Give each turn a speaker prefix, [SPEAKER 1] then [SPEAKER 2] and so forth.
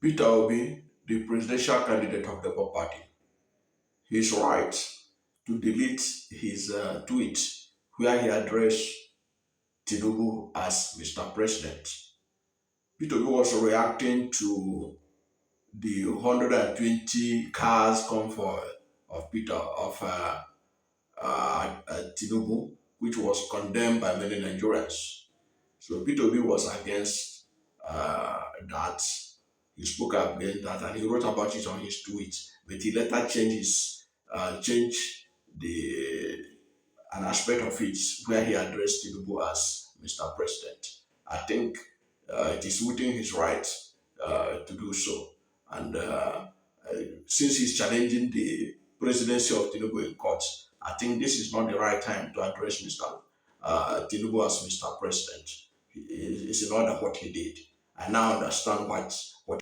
[SPEAKER 1] Peter Obi, the presidential candidate of the Labour Party, his right to delete his tweet where he addressed Tinubu as Mr. President. Peter Obi was reacting to the 120 cars convoy of Tinubu, which was condemned by many Nigerians. So Peter Obi was against that. He spoke against that and he wrote about it on his tweet. But he later changed the an aspect of it where he addressed Tinubu as Mr. President. I think it is within his right to do so. And since he's challenging the presidency of Tinubu in court, I think this is not the right time to address Mr. Tinubu as Mr. President. It's in order what he did. I now understand what